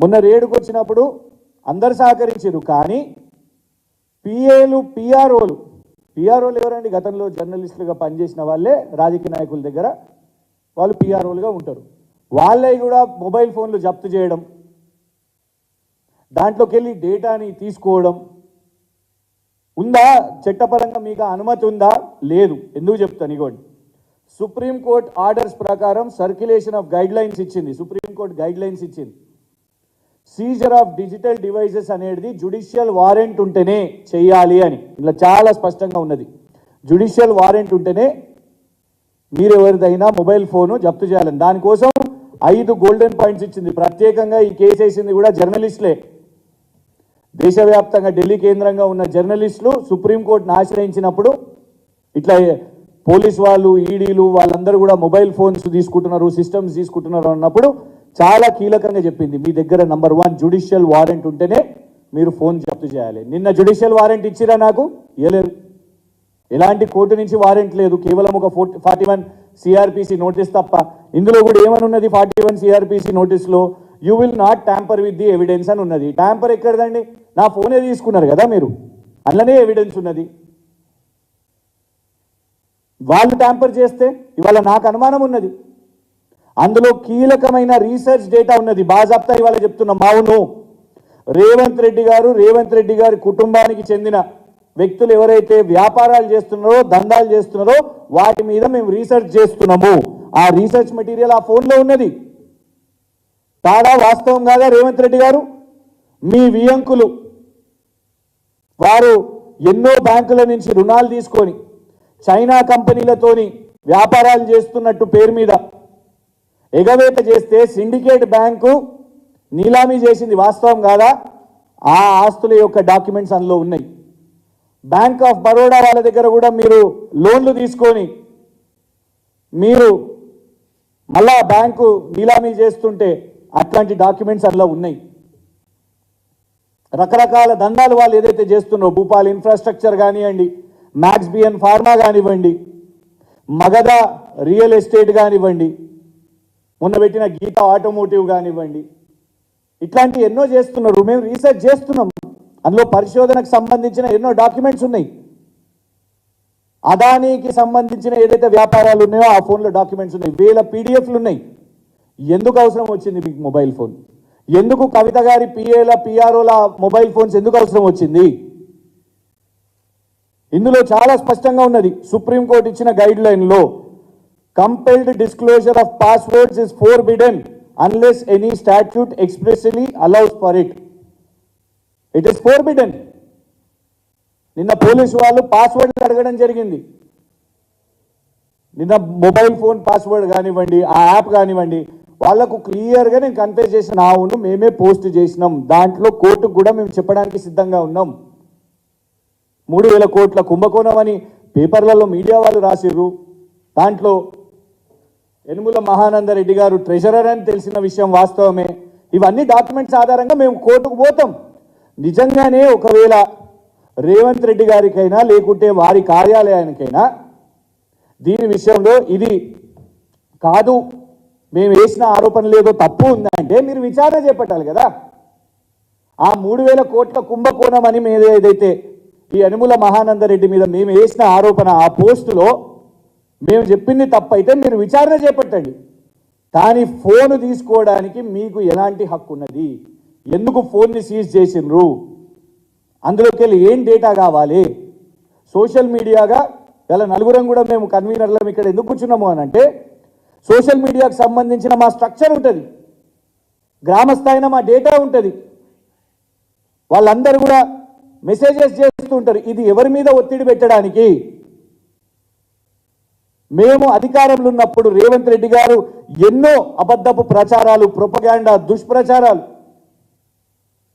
మొన్న రేడుకు వచ్చినప్పుడు అందరు సహకరించారు, కానీ పిఏలు పిఆర్ఓలు ఎవరండి? గతంలో జర్నలిస్టులుగా పనిచేసిన వాళ్ళే రాజకీయ నాయకుల దగ్గర వాళ్ళు పిఆర్ఓలుగా ఉంటారు. వాళ్ళే కూడా మొబైల్ ఫోన్లు జప్తు చేయడం, దాంట్లోకి వెళ్ళి డేటాని తీసుకోవడం ఉందా? చట్టపరంగా మీకు అనుమతి ఉందా? లేదు. ఎందుకు చెప్తాను, ఇగోండి. సుప్రీంకోర్టు ఆర్డర్స్ ప్రకారం సర్క్యులేషన్ ఆఫ్ గైడ్ లైన్స్ ఇచ్చింది. సుప్రీంకోర్టు గైడ్ లైన్స్ ఇచ్చింది. సీజర్ ఆఫ్ డిజిటల్ డివైజెస్ అనేది జ్యుడిషియల్ వారెంట్ ఉంటేనే చేయాలి అని ఇలా చాలా స్పష్టంగా ఉన్నది. జ్యుడిషియల్ వారెంట్ ఉంటేనే మీరు ఎవరిదైనా మొబైల్ ఫోను జప్తు చేయాలని. దానికోసం 5 గోల్డెన్ పాయింట్స్ ఇచ్చింది. ప్రత్యేకంగా ఈ కేసు వేసింది కూడా జర్నలిస్టులే. దేశవ్యాప్తంగా ఢిల్లీ కేంద్రంగా ఉన్న జర్నలిస్టులు సుప్రీంకోర్టును ఆశ్రయించినప్పుడు ఇట్లా పోలీస్ వాళ్ళు, ఈడీలు వాళ్ళందరూ కూడా మొబైల్ ఫోన్స్ తీసుకుంటున్నారు, సిస్టమ్స్ తీసుకుంటున్నారు అన్నప్పుడు చాలా కీలకంగా చెప్పింది, మీ దగ్గర నంబర్ 1 జ్యుడిషియల్ వారెంట్ ఉంటేనే మీరు ఫోన్ జప్తు చేయాలి. నిన్న జ్యుడిషియల్ వారెంట్ ఇచ్చిరా? నాకు ఇవ్వలేదు. ఎలాంటి కోర్టు నుంచి వారెంట్ లేదు, కేవలం ఒక 41 సిఆర్పిసి నోటీస్ తప్ప. ఇందులో కూడా ఏమని ఉన్నది? 41 సిఆర్పిసి నోటీస్లో you will not tamper with the evidence అని ఉన్నది. ట్యాంపర్ ఎక్కడదండి? నా ఫోనే తీసుకున్నారు కదా మీరు, అందులోనే ఎవిడెన్స్ ఉన్నది. వాళ్ళు ట్యాంపర్ చేస్తే ఇవాళ నాకు అనుమానం ఉన్నది. అందులో కీలకమైన రీసెర్చ్ డేటా ఉన్నది. బాజాప్తా ఇవాళ చెప్తున్నాం. అవును, రేవంత్ రెడ్డి గారి కుటుంబానికి చెందిన వ్యక్తులు ఎవరైతే వ్యాపారాలు చేస్తున్నారో, దందాలు చేస్తున్నారో వాటి మీద మేము రీసెర్చ్ చేస్తున్నాము. ఆ రీసెర్చ్ మెటీరియల్ ఆ ఫోన్లో ఉన్నది. కాదా? వాస్తవం కాదా? రేవంత్ రెడ్డి గారు మీ వియంకులు వారు ఎన్నో బ్యాంకుల నుంచి రుణాలు తీసుకొని చైనా కంపెనీలతోని వ్యాపారాలు చేస్తున్నట్టు పేరు మీద ఎగవేత చేస్తే సిండికేట్ బ్యాంకు నీలామీ చేసింది. వాస్తవం కాదా? ఆ ఆస్తుల యొక్క డాక్యుమెంట్స్ అందులో ఉన్నాయి. బ్యాంక్ ఆఫ్ బరోడా వాళ్ళ దగ్గర కూడా మీరు లోన్లు తీసుకొని మీరు మళ్ళా బ్యాంకు నీలామీ చేస్తుంటే అట్లాంటి డాక్యుమెంట్స్ అందులో ఉన్నాయి. రకరకాల దందాలు వాళ్ళు ఏదైతే చేస్తున్నారో, భూపాల్ ఇన్ఫ్రాస్ట్రక్చర్ కానివ్వండి, మ్యాక్స్ బిఎన్ ఫార్మా కానివ్వండి, మగధ రియల్ ఎస్టేట్ కానివ్వండి, మొన్న పెట్టిన గీతా ఆటోమోటివ్ కానివ్వండి, ఇట్లాంటి ఎన్నో చేస్తున్నారు. మేము రీసెర్చ్ చేస్తున్నాం. అందులో పరిశోధనకు సంబంధించిన ఎన్నో డాక్యుమెంట్స్ ఉన్నాయి. అదానీకి సంబంధించిన ఏదైతే వ్యాపారాలు ఉన్నాయో ఆ ఫోన్లో డాక్యుమెంట్స్ ఉన్నాయి. 1000 పీడిఎఫ్లు ఉన్నాయి. ఎందుకు అవసరం వచ్చింది మీకు మొబైల్ ఫోన్? ఎందుకు కవిత గారి పిఏల పిఆర్ఓల మొబైల్ ఫోన్స్ ఎందుకు అవసరం వచ్చింది? ఇందులో చాలా స్పష్టంగా ఉన్నది. సుప్రీంకోర్టు ఇచ్చిన గైడ్ లైన్లో compelled disclosure of passwords is forbidden unless any statute expressly allows for it. It is forbidden. నిన్న పోలీసు వాళ్ళు పాస్వర్డ్ అడగడం జరిగింది. నిన్న మొబైల్ ఫోన్ పాస్వర్డ్ కానివ్వండి, ఆ యాప్ కానివ్వండి, వాళ్లకు క్లియర్గా నేను కన్ఫెస్ చేసిన, అవును మేమే పోస్ట్ చేసినాం, దాంట్లో కోర్టుకు కూడా మేము చెప్పడానికి సిద్ధంగా ఉన్నాం. 3000 కోట్ల కుంభకోణం అని పేపర్లలో మీడియా వాళ్ళు రాసిర్రు. దాంట్లో యనుమల మహానందరెడ్డి గారు ట్రెజరర్ అని తెలిసిన విషయం వాస్తవమే. ఇవన్నీ డాక్యుమెంట్స్ ఆధారంగా మేము కోర్టుకు పోతాం. నిజంగానే ఒకవేళ రేవంత్ రెడ్డి గారికైనా లేకుంటే వారి కార్యాలయానికైనా దీని విషయంలో ఇది కాదు, మేము వేసిన ఆరోపణలు ఏదో తప్పు ఉందంటే మీరు విచారణ చేపట్టాలి కదా. ఆ 3000 కోట్ల కుంభకోణం అని మీద ఏదైతే ఈ యనుమల మహానందరెడ్డి మీద మేము వేసిన ఆరోపణ, ఆ పోస్టులో మేము చెప్పింది తప్పైతే మీరు విచారణ చేపట్టండి. కానీ ఫోన్ తీసుకోవడానికి మీకు ఎలాంటి హక్కు ఉన్నది? ఎందుకు ఫోన్ని సీజ్ చేసిండ్రు? అందులోకి వెళ్ళి ఏం డేటా కావాలి? సోషల్ మీడియాగా ఇలా నలుగురం కూడా మేము కన్వీనర్లం ఇక్కడ ఎందుకు కూర్చున్నాము అని అంటే, సోషల్ మీడియాకు సంబంధించిన మా స్ట్రక్చర్ ఉంటుంది, గ్రామ స్థాయిన మా డేటా ఉంటుంది. వాళ్ళందరూ కూడా మెసేజెస్ చేస్తూ ఉంటారు. ఇది ఎవరి మీద ఒత్తిడి పెట్టడానికి? మేము అధికారంలో ఉన్నప్పుడు రేవంత్ రెడ్డి గారు ఎన్నో అబద్ధపు ప్రచారాలు, ప్రొపగాండా, దుష్ప్రచారాలు,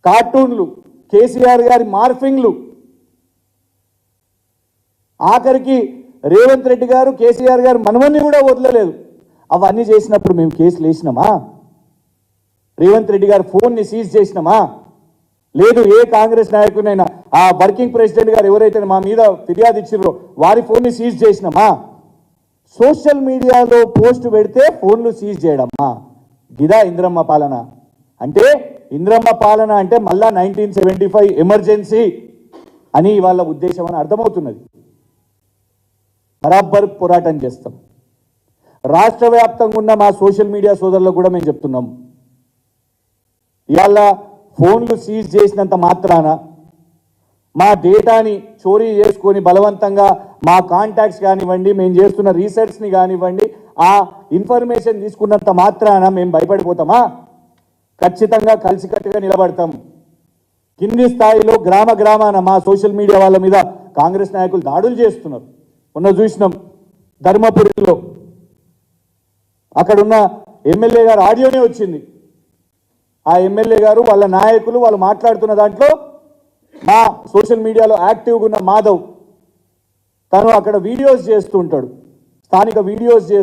కార్టూన్లు, కేసీఆర్ గారి మార్ఫింగ్లు, ఆఖరికి రేవంత్ రెడ్డి గారు కేసీఆర్ గారు మనవన్ని కూడా వదలలేదు. అవన్నీ చేసినప్పుడు మేము కేసులు వేసినామా? రేవంత్ రెడ్డి గారు ఫోన్ని సీజ్ చేసినామా? లేదు. ఏ కాంగ్రెస్ నాయకునైనా ఆ వర్కింగ్ ప్రెసిడెంట్ గారు ఎవరైతే మా మీద ఫిర్యాదు ఇచ్చిర్రో వారి ఫోన్ని సీజ్ చేసినామా? సోషల్ మీడియాలో పోస్ట్ పెడితే ఫోన్లు సీజ్ చేయడమ్మా? గిదా ఇంద్రమ్మ పాలన అంటే? ఇంద్రమ్మ పాలన అంటే మళ్ళా 1975 ఎమర్జెన్సీ అని వాళ్ళ ఉద్దేశం అని అర్థమవుతున్నది. బరాబర్ పోరాటం చేస్తాం. రాష్ట్ర వ్యాప్తంగా ఉన్న మా సోషల్ మీడియా సోదరులకు కూడా మేము చెప్తున్నాం, ఇవాళ ఫోన్లు సీజ్ చేసినంత మాత్రాన మా డేటాని చోరీ చేసుకొని బలవంతంగా మా కాంటాక్ట్స్ కానివ్వండి, మేము చేస్తున్న రీసెర్చ్ని కానివ్వండి, ఆ ఇన్ఫర్మేషన్ తీసుకున్నంత మాత్రాన మేము భయపడిపోతామా? ఖచ్చితంగా కలిసికట్టుగా నిలబడతాం. కింది స్థాయిలో గ్రామ గ్రామాన మా సోషల్ మీడియా వాళ్ళ మీద కాంగ్రెస్ నాయకులు దాడులు చేస్తున్నారు. మొన్న చూసినాం ధర్మపురిలో, అక్కడున్న ఎమ్మెల్యే గారు ఆడియోనే వచ్చింది. ఆ ఎమ్మెల్యే గారు వాళ్ళ నాయకులు వాళ్ళు మాట్లాడుతున్న దాంట్లో మా సోషల్ మీడియాలో యాక్టివ్గా ఉన్న మాధవ్ తను అక్కడ వీడియోస్ చేస్తూ ఉంటాడు, స్థానిక వీడియోస్ చేస్తూ